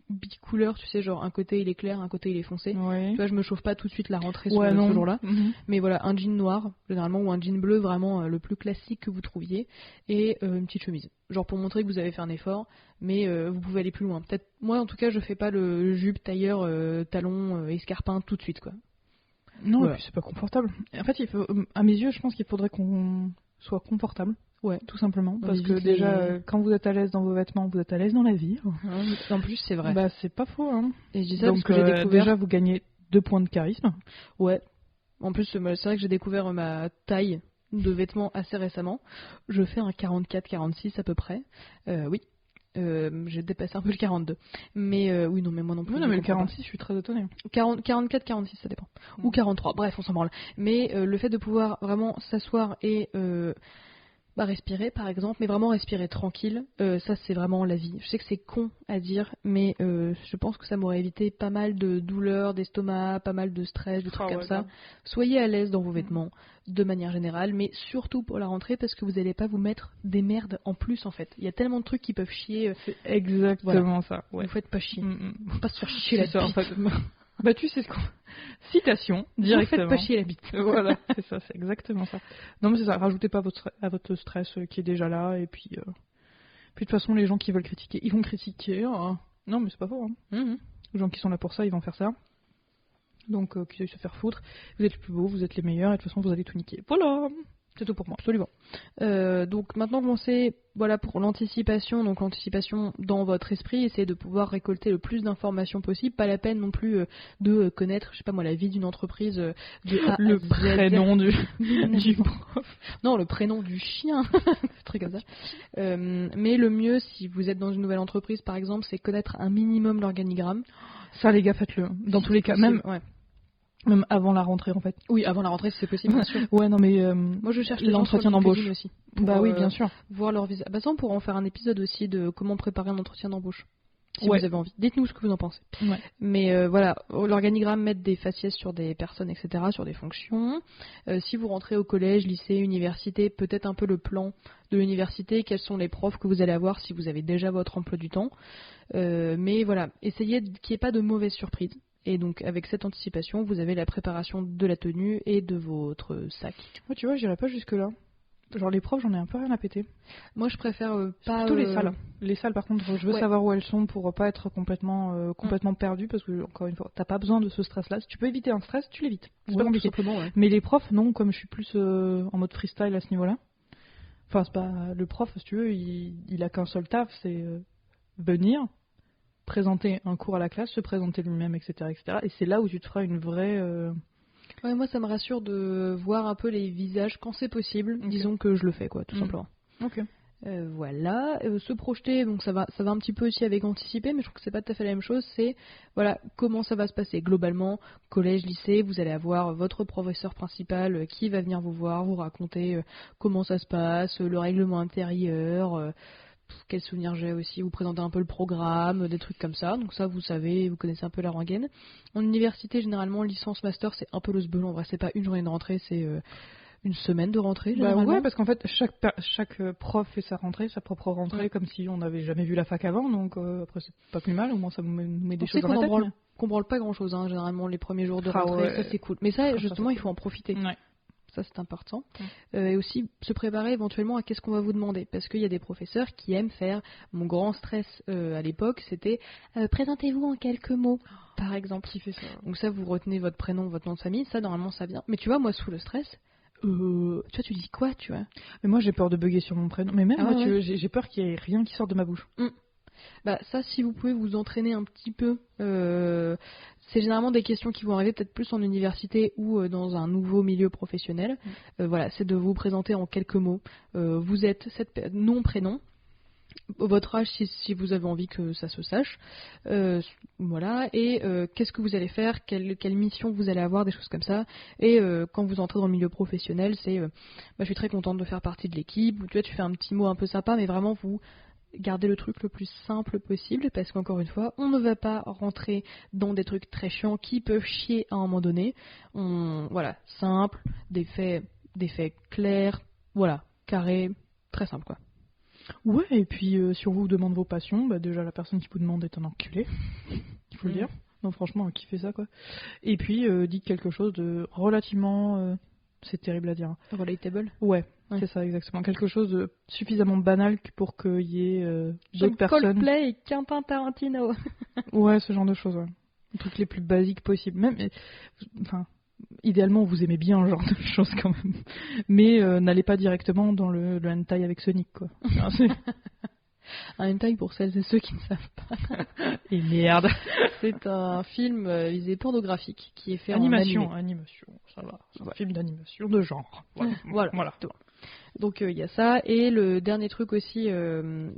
bicouleur, tu sais, genre un côté il est clair, un côté il est foncé. Tu vois, je me chauffe pas tout de suite la rentrée ce jour-là. Mais voilà, un jean noir, généralement, ou un jean bleu, vraiment le plus classique que vous trouviez, et une petite chemise. Genre pour montrer que vous avez fait un effort, mais vous pouvez aller plus loin. Peut-être, moi en tout cas, je fais pas le jupe, tailleur, talon, escarpin tout de suite, quoi. Non, voilà. Et puis c'est pas confortable. En fait, à mes yeux, je pense qu'il faudrait qu'on soit confortable. Ouais, tout simplement. Parce que déjà, quand vous êtes à l'aise dans vos vêtements, vous êtes à l'aise dans la vie. En plus, c'est vrai. Bah, c'est pas faux, hein. Et je dis ça donc, parce que j'ai découvert. Déjà, vous gagnez 2 points de charisme. Ouais. En plus, c'est vrai que j'ai découvert ma taille de vêtements assez récemment. Je fais un 44-46 à peu près. Oui. J'ai dépassé un peu le 42. Mais oui, non, mais moi non plus. Oui, non, mais le 46, je suis très étonnée. 44-46, ça dépend. Ou 43, bref, on s'en branle. Mais le fait de pouvoir vraiment s'asseoir et respirer, par exemple, mais vraiment respirer tranquille, ça c'est vraiment la vie. Je sais que c'est con à dire, mais je pense que ça m'aurait évité pas mal de douleurs d'estomac, pas mal de stress, de trucs comme ça. Soyez à l'aise dans vos vêtements, de manière générale, mais surtout pour la rentrée, parce que vous n'allez pas vous mettre des merdes en plus, en fait. Il y a tellement de trucs qui peuvent chier. C'est exactement ça. Ouais. Vous faites pas chier. Faut pas se faire chier la bite. En fait. Bah tu sais ce qu'on... Citation, directement. Vous faites pas chier la bite. Voilà, c'est ça, c'est exactement ça. Non mais c'est ça, rajoutez pas à votre stress qui est déjà là, et puis de toute façon les gens qui veulent critiquer, ils vont critiquer. Hein. Non mais c'est pas faux. Hein. Les gens qui sont là pour ça, ils vont faire ça. Donc qu'ils aillent se faire foutre. Vous êtes les plus beaux, vous êtes les meilleurs, et de toute façon vous allez tout niquer. Voilà. C'est tout pour moi. Absolument. Donc maintenant qu'on sait, voilà, pour l'anticipation, donc l'anticipation dans votre esprit, essayez de pouvoir récolter le plus d'informations possible. Pas la peine non plus de connaître, je sais pas moi, la vie d'une entreprise de A le à Z. Prénom du prof. Non, le prénom du chien, un truc comme ça. Mais le mieux, si vous êtes dans une nouvelle entreprise, par exemple, c'est connaître un minimum l'organigramme. Ça, les gars, faites-le. Dans tous les cas, même avant la rentrée, en fait. Oui, avant la rentrée, si c'est possible, bien sûr. Ouais, non, mais moi, je cherche l'entretien d'embauche aussi. Bah oui, bien sûr. Voir leur visage. Bah ça, on pourra en faire un épisode aussi de comment préparer un entretien d'embauche. Si vous avez envie. Dites-nous ce que vous en pensez. Ouais. Mais voilà, l'organigramme, mettre des faciès sur des personnes, etc., sur des fonctions. Si vous rentrez au collège, lycée, université, peut-être un peu le plan de l'université, quels sont les profs que vous allez avoir si vous avez déjà votre emploi du temps. Mais voilà, essayez qu'il n'y ait pas de mauvaises surprises. Et donc, avec cette anticipation, vous avez la préparation de la tenue et de votre sac. Moi, tu vois, j'irais pas jusque-là. Genre, les profs, j'en ai un peu rien à péter. Moi, je préfère pas... Plutôt les salles. Les salles, par contre, je veux savoir où elles sont pour pas être complètement perdue, parce que, encore une fois, t'as pas besoin de ce stress-là. Si tu peux éviter un stress, tu l'évites. C'est pas compliqué. Mais les profs, non, comme je suis plus en mode freestyle à ce niveau-là. Enfin, c'est pas... Le prof, si tu veux, il a qu'un seul taf, c'est venir... présenter un cours à la classe, se présenter lui-même, etc., etc. Et c'est là où tu te feras une vraie... Ouais, moi ça me rassure de voir un peu les visages quand c'est possible. Okay. Disons que je le fais, quoi, tout simplement. Ok. Voilà, se projeter, donc ça va un petit peu aussi avec anticiper, mais je trouve que c'est pas tout à fait la même chose. C'est voilà comment ça va se passer globalement, collège, lycée. Vous allez avoir votre professeur principal qui va venir vous voir, vous raconter comment ça se passe, le règlement intérieur. Quel souvenir j'ai aussi, vous présenter un peu le programme, des trucs comme ça, donc ça vous savez, vous connaissez un peu la rengaine. En université, généralement, licence, master, c'est un peu le sbeul, en vrai, c'est pas une journée de rentrée, c'est une semaine de rentrée, généralement. Ouais, parce qu'en fait, chaque prof fait sa rentrée, sa propre rentrée, comme si on n'avait jamais vu la fac avant, donc après c'est pas plus mal, au moins ça nous met des choses dans la tête. Qu'on branle pas grand chose, hein, généralement, les premiers jours de rentrée, ça c'est cool. Mais ça, justement, il faut en profiter. Ouais. Ça, c'est important. Et aussi, se préparer éventuellement à qu'est-ce qu'on va vous demander. Parce qu'il y a des professeurs qui aiment faire... Mon grand stress à l'époque, c'était présentez-vous en quelques mots, par exemple. Qui fait ça? Donc ça, vous retenez votre prénom, votre nom de famille. Ça, normalement, ça vient. Mais tu vois, moi, sous le stress... tu vois, tu dis quoi, tu vois? Mais moi, j'ai peur de bugger sur mon prénom. Mais même moi, j'ai peur qu'il y ait rien qui sorte de ma bouche. Bah ça, si vous pouvez vous entraîner un petit peu, c'est généralement des questions qui vont arriver peut-être plus en université ou dans un nouveau milieu professionnel. Voilà, c'est de vous présenter en quelques mots. Vous êtes nom, prénom, votre âge si vous avez envie que ça se sache. Voilà, et qu'est-ce que vous allez faire, quelle mission vous allez avoir, des choses comme ça. Et quand vous entrez dans le milieu professionnel, c'est je suis très contente de faire partie de l'équipe. Tu vois, tu fais un petit mot un peu sympa, mais vraiment vous gardez le truc le plus simple possible, parce qu'encore une fois, on ne va pas rentrer dans des trucs très chiants qui peuvent chier à un moment donné. Voilà, simple, des faits clairs, voilà, carré, très simple quoi. Ouais, et puis si on vous demande vos passions, déjà la personne qui vous demande est un enculé, il faut le dire. Non, franchement, qui fait ça quoi. Et puis dites quelque chose de relativement... c'est terrible à dire. Relatable. Ouais, c'est ça exactement. Quelque chose de suffisamment banal pour qu'il y ait d'autres personnes. Coldplay et Quentin Tarantino. Ouais, ce genre de choses, ouais. Les trucs les plus basiques possibles. Même, enfin, idéalement, vous aimez bien ce genre de choses quand même. Mais n'allez pas directement dans le hentai avec Sonic, quoi. Un hentai, pour celles et ceux qui ne savent pas. Et merde. C'est un film visé pornographique qui est fait Animation, en animé. ça va. C'est un film d'animation de genre. Voilà. Donc il y a ça, et le dernier truc aussi,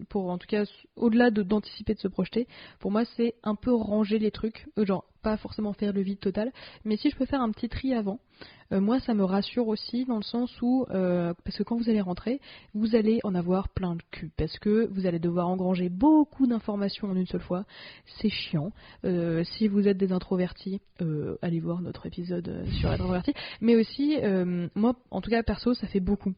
pour en tout cas, au-delà d'anticiper, de se projeter, pour moi c'est un peu ranger les trucs, genre pas forcément faire le vide total, mais si je peux faire un petit tri avant, moi ça me rassure aussi dans le sens où, parce que quand vous allez rentrer, vous allez en avoir plein le cul, parce que vous allez devoir engranger beaucoup d'informations en une seule fois, c'est chiant. Si vous êtes des introvertis, allez voir notre épisode sur être introverti, mais aussi, moi en tout cas perso ça fait beaucoup.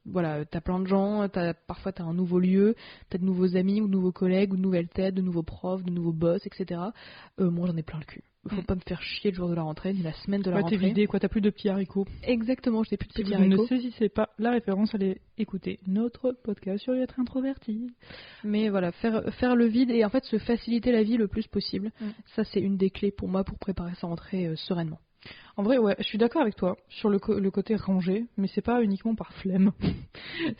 Voilà, t'as plein de gens, parfois t'as un nouveau lieu, t'as de nouveaux amis ou de nouveaux collègues ou de nouvelles têtes, de nouveaux profs, de nouveaux boss, etc. Moi j'en ai plein le cul. Faut pas me faire chier le jour de la rentrée, ni la semaine de la rentrée. T'es vidé, quoi, t'as plus de petits haricots. Exactement, je n'ai plus de petits haricots. Si vous ne saisissez pas la référence, allez écouter notre podcast sur être introverti. Mais voilà, faire le vide et en fait se faciliter la vie le plus possible, ça c'est une des clés pour moi pour préparer sa rentrée sereinement. En vrai, ouais, je suis d'accord avec toi sur le côté rangé, mais c'est pas uniquement par flemme.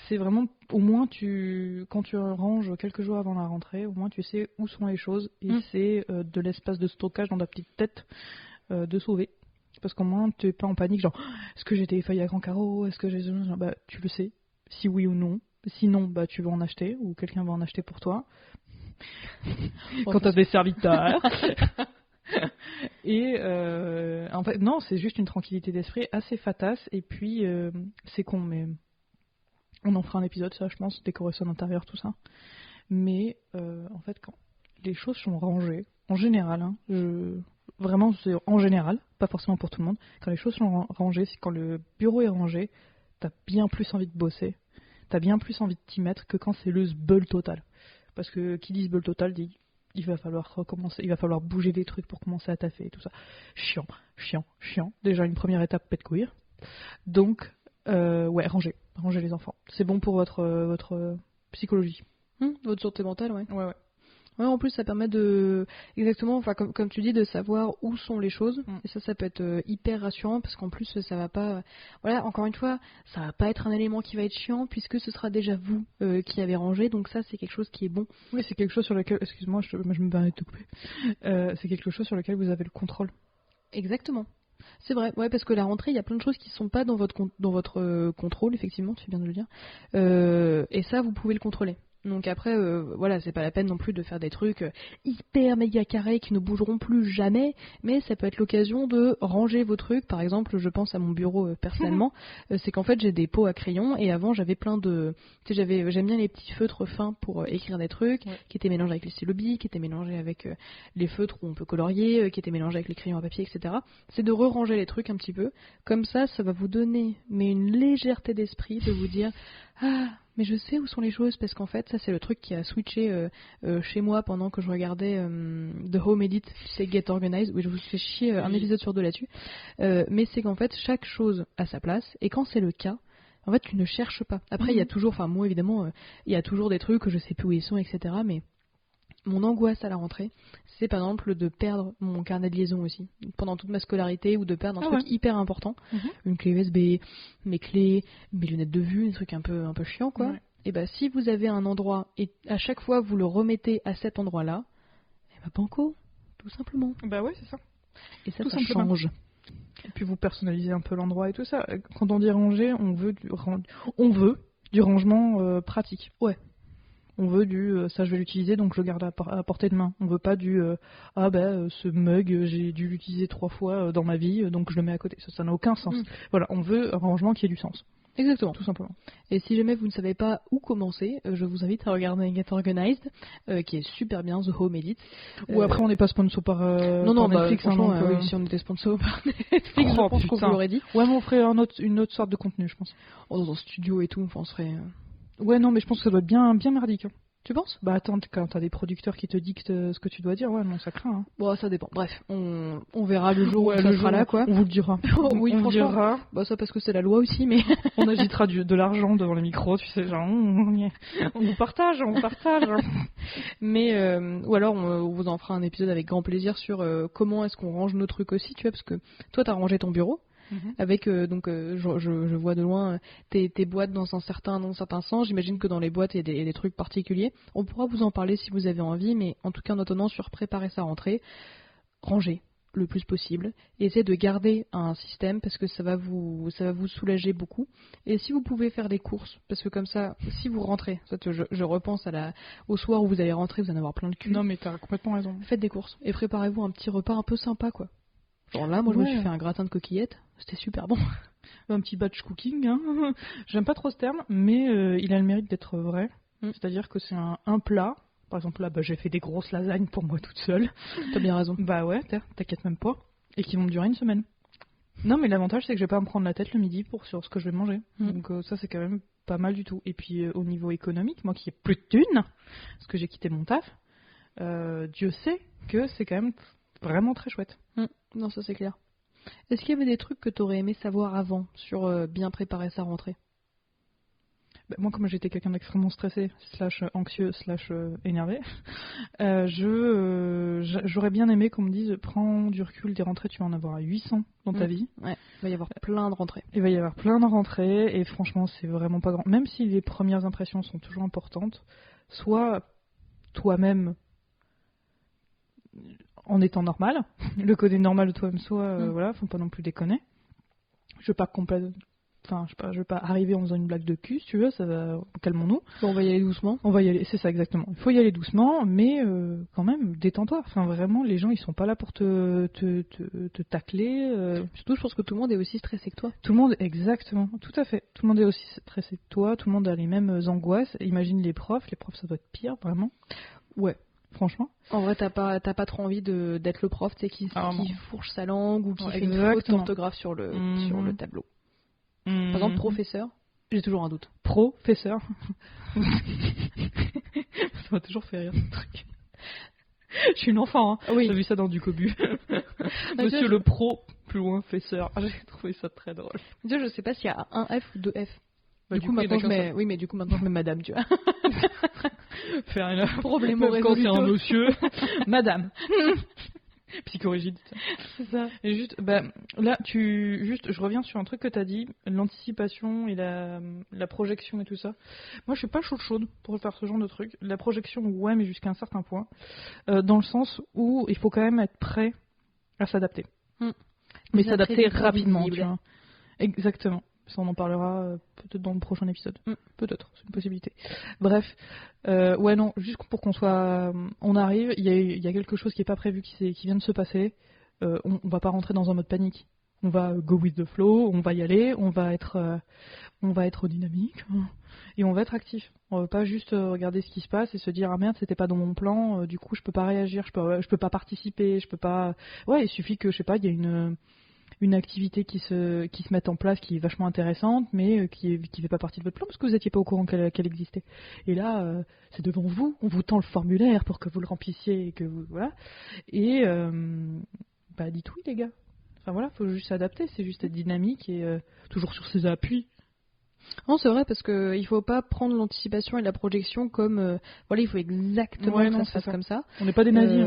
C'est vraiment, au moins, quand tu ranges quelques jours avant la rentrée, au moins tu sais où sont les choses, et c'est de l'espace de stockage dans ta petite tête de sauver. Parce qu'au moins, tu n'es pas en panique, genre, est-ce que j'ai des feuilles à grand carreau, est-ce que j'ai... Bah, tu le sais, si oui ou non. Sinon, bah, tu vas en acheter, ou quelqu'un va en acheter pour toi. Quand tu as des serviteurs. Et en fait, non, c'est juste une tranquillité d'esprit assez fatasse. Et puis, c'est con, mais on en fera un épisode, ça, je pense, décoration d'intérieur, tout ça. Mais en fait, quand les choses sont rangées, en général, hein, vraiment, c'est en général, pas forcément pour tout le monde, quand les choses sont rangées, c'est quand le bureau est rangé, t'as bien plus envie de bosser, t'as bien plus envie de t'y mettre que quand c'est le zbeul total. Parce que qui dit zbeul total dit il va falloir recommencer, il va falloir bouger des trucs pour commencer à taffer et tout ça. Chiant. Déjà une première étape, pète couille. Donc, ouais, ranger les enfants. C'est bon pour votre psychologie. Votre santé mentale, ouais. Ouais. Ouais, en plus ça permet de, exactement, enfin comme tu dis, de savoir où sont les choses. Et ça peut être hyper rassurant parce qu'en plus ça va pas, voilà, encore une fois, ça va pas être un élément qui va être chiant puisque ce sera déjà vous qui avez rangé. Donc ça c'est quelque chose qui est bon. Oui, c'est quelque chose sur lequel, excuse-moi, je me permets de te couper. C'est quelque chose sur lequel vous avez le contrôle. Exactement. C'est vrai, ouais, parce que la rentrée, il y a plein de choses qui sont pas dans votre contrôle, effectivement, tu fais bien de le dire. Et ça, vous pouvez le contrôler. Donc après, voilà, c'est pas la peine non plus de faire des trucs hyper méga carrés qui ne bougeront plus jamais, mais ça peut être l'occasion de ranger vos trucs. Par exemple, je pense à mon bureau personnellement, c'est qu'en fait j'ai des pots à crayons et avant j'avais plein de, tu sais, j'aime bien les petits feutres fins pour écrire des trucs, qui étaient mélangés avec les stylos bic, qui étaient mélangés avec les feutres où on peut colorier, qui étaient mélangés avec les crayons à papier, etc. C'est de re-ranger les trucs un petit peu, comme ça va vous donner une légèreté d'esprit de vous dire mais je sais où sont les choses, parce qu'en fait, ça c'est le truc qui a switché chez moi pendant que je regardais The Home Edit, c'est Get Organized, où je vous fais chier un épisode sur deux là-dessus. Mais c'est qu'en fait, chaque chose a sa place, et quand c'est le cas, en fait, tu ne cherches pas. Après, il y a toujours, enfin moi évidemment, il y a toujours des trucs que je sais plus où ils sont, etc. Mais mon angoisse à la rentrée, c'est par exemple de perdre mon carnet de liaison aussi, pendant toute ma scolarité, ou de perdre un truc hyper important, une clé USB, mes clés, mes lunettes de vue, des trucs un peu chiants, quoi. Ouais. Et bah si vous avez un endroit, et à chaque fois vous le remettez à cet endroit-là, et bah banco, tout simplement. Bah ouais, c'est ça. Et ça change. Et puis vous personnalisez un peu l'endroit et tout ça. Quand on dit ranger, on veut du rangement pratique. Ouais. On veut ça je vais l'utiliser donc je le garde à portée de main. On veut pas ce mug j'ai dû l'utiliser 3 fois dans ma vie donc je le mets à côté. Ça n'a aucun sens. Voilà, on veut un rangement qui ait du sens. Exactement. Tout simplement. Et si jamais vous ne savez pas où commencer, je vous invite à regarder Get Organized, qui est super bien, The Home Edit. Ou après on n'est pas sponsor par Netflix. Si on était sponsor par Netflix, je pense qu'on vous l'aurait dit. Ouais, mais on ferait une autre sorte de contenu, je pense. Dans un studio et tout, on serait... Ouais, non, mais je pense que ça doit être bien merdique. Hein. Tu penses ? Bah attends, quand t'as des producteurs qui te dictent ce que tu dois dire, ouais, non, ça craint. Hein. Bon, ça dépend. Bref, on verra le jour où ça sera là, quoi. On vous le dira. Oui, on franchement. Dira. Bah ça parce que c'est la loi aussi, mais... on agitera de l'argent devant les micros, tu sais, genre... on vous partage. Mais, ou alors on vous en fera un épisode avec grand plaisir sur comment est-ce qu'on range nos trucs aussi, tu vois, parce que toi t'as rangé ton bureau. avec je vois de loin tes boîtes dans un certain sens. J'imagine que dans les boîtes il y a des trucs particuliers. On pourra vous en parler si vous avez envie, mais en tout cas en attendant sur préparer sa rentrée, rangez le plus possible et essayez de garder un système parce que ça va vous soulager beaucoup. Et si vous pouvez faire des courses, parce que comme ça, si vous rentrez, je repense au soir où vous allez rentrer, vous allez en avoir plein le cul. Non mais t'as complètement raison. Faites des courses et préparez-vous un petit repas un peu sympa quoi. Genre là, moi je me suis fait un gratin de coquillettes, c'était super bon. Un petit batch cooking, hein. J'aime pas trop ce terme, mais il a le mérite d'être vrai. C'est-à-dire que c'est un plat. Par exemple, là, j'ai fait des grosses lasagnes pour moi toute seule. T'as bien raison. Bah ouais, t'inquiète même pas. Et qui vont me durer une semaine. Non, mais l'avantage, c'est que je vais pas me prendre la tête le midi sur ce que je vais manger. Donc ça, c'est quand même pas mal du tout. Et puis, au niveau économique, moi qui ai plus de thunes, parce que j'ai quitté mon taf, Dieu sait que c'est quand même vraiment très chouette. Non, ça c'est clair. Est-ce qu'il y avait des trucs que t'aurais aimé savoir avant sur bien préparer sa rentrée ? Moi, comme j'étais quelqu'un d'extrêmement stressé, / anxieux, / énervé, j'aurais bien aimé qu'on me dise prends du recul, des rentrées, tu vas en avoir 800 dans ta vie. Ouais, il va y avoir plein de rentrées. Il va y avoir plein de rentrées, et franchement, c'est vraiment pas grand. Même si les premières impressions sont toujours importantes, soit toi-même en étant normal, le côté normal de toi-même, soit, voilà, faut pas non plus déconner. Je veux pas je veux pas arriver en faisant une blague de cul, si tu veux, ça va, calmons-nous. Bon, on va y aller doucement. On va y aller, c'est ça exactement. Il faut y aller doucement, mais quand même, détends-toi. Enfin, vraiment, les gens, ils sont pas là pour te tacler. Surtout, je pense que tout le monde est aussi stressé que toi. Tout le monde, exactement, tout à fait. Tout le monde est aussi stressé que toi, tout le monde a les mêmes angoisses. Imagine les profs, ça doit être pire, vraiment. Ouais. Franchement. En vrai, t'as pas trop envie d'être le prof, tu sais, qui fourche sa langue ou qui fait une faute d'orthographe sur le tableau. Par exemple, professeur, j'ai toujours un doute. Professeur. Ça m'a toujours fait rire ce truc. Je suis une enfant, hein. Oui. J'ai vu ça dans du cobu. Monsieur le pro, plus loin, fesseur. J'ai trouvé ça très drôle. Déjà, je sais pas s'il y a un F ou deux F. Bah, du coup, maintenant, je mets... Oui, mais du coup, maintenant, je mets madame, tu vois. Faire un problème quand c'est un monsieur. Madame. Psychorigide. C'est ça. Et juste, là, je reviens sur un truc que t'as dit, l'anticipation et la projection et tout ça. Moi, je suis pas chaude pour faire ce genre de truc. La projection, ouais, mais jusqu'à un certain point. Dans le sens où il faut quand même être prêt à s'adapter. Mais s'adapter rapidement, tu vois. Exactement. Ça, on en parlera peut-être dans le prochain épisode. Peut-être, c'est une possibilité. Bref, ouais, non, juste pour qu'on soit... On arrive, il y a quelque chose qui n'est pas prévu, qui vient de se passer. On va pas rentrer dans un mode panique. On va go with the flow, on va y aller, on va être dynamique, et on va être actif. On va pas juste regarder ce qui se passe et se dire « Ah merde, c'était pas dans mon plan, du coup je peux pas réagir, je peux pas participer, je peux pas... » Ouais, il suffit que, je sais pas, il y a une activité qui se mette en place, qui est vachement intéressante, mais qui fait pas partie de votre plan parce que vous n'étiez pas au courant qu'elle existait. Et là, c'est devant vous, on vous tend le formulaire pour que vous le remplissiez et que vous voilà. Et dites oui les gars. Enfin voilà, faut juste s'adapter, c'est juste être dynamique et toujours sur ses appuis. Non, c'est vrai, parce qu'il faut pas prendre l'anticipation et la projection comme... voilà, il faut exactement que ça se fasse comme ça. On n'est pas des nazis.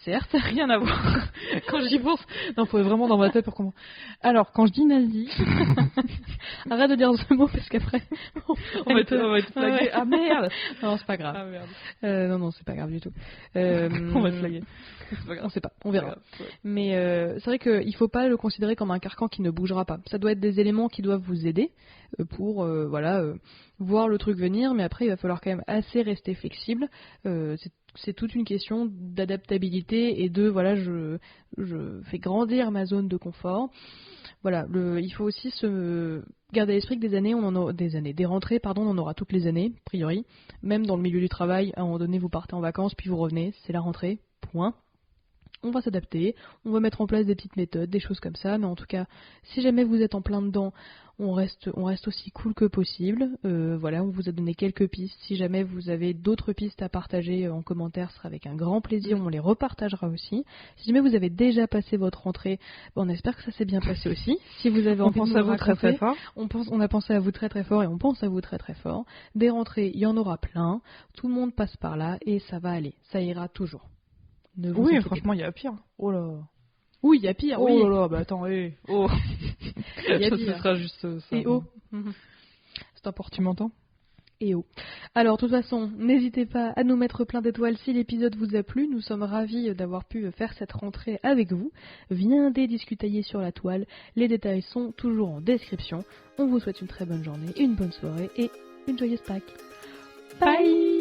Certes. Rien à voir. Quand j'y pense... Non, faut vraiment dans ma tête pour comprendre. Alors, quand je dis nazi... Arrête de dire ce mot, parce qu'après... on va être flagué. Ouais. Ah merde. Non, c'est pas grave. Ah merde. Non, c'est pas grave du tout. On va être flagué. On sait pas, on verra. Mais c'est vrai qu'il faut pas le considérer comme un carcan qui ne bougera pas. Ça doit être des éléments qui doivent vous aider pour voir le truc venir, mais après il va falloir quand même assez rester flexible. C'est toute une question d'adaptabilité et de je fais grandir ma zone de confort. Voilà, il faut aussi se garder à l'esprit que des rentrées, on en aura toutes les années, a priori. Même dans le milieu du travail, à un moment donné, vous partez en vacances, puis vous revenez, c'est la rentrée, point. On va s'adapter, on va mettre en place des petites méthodes, des choses comme ça, mais en tout cas, si jamais vous êtes en plein dedans, on reste aussi cool que possible. Voilà, on vous a donné quelques pistes. Si jamais vous avez d'autres pistes à partager en commentaire, ce sera avec un grand plaisir, on les repartagera aussi. Si jamais vous avez déjà passé votre rentrée, on espère que ça s'est bien passé aussi. Si vous avez envie de nous raconter, très fort. On a pensé à vous très très fort et on pense à vous très très fort. Des rentrées, il y en aura plein. Tout le monde passe par là et ça va aller. Ça ira toujours. Oui, franchement, il y a pire. Oh là. Oui, il y a pire, oui. Oh là là, bah attends, oh. Il y a Ça, pire. ce sera juste ça. Et oh. C'est important, tu m'entends? Et oh. Alors, de toute façon, n'hésitez pas à nous mettre plein d'étoiles si l'épisode vous a plu. Nous sommes ravis d'avoir pu faire cette rentrée avec vous. Viendez discutailler sur la toile. Les détails sont toujours en description. On vous souhaite une très bonne journée, une bonne soirée et une joyeuse Pâques. Bye.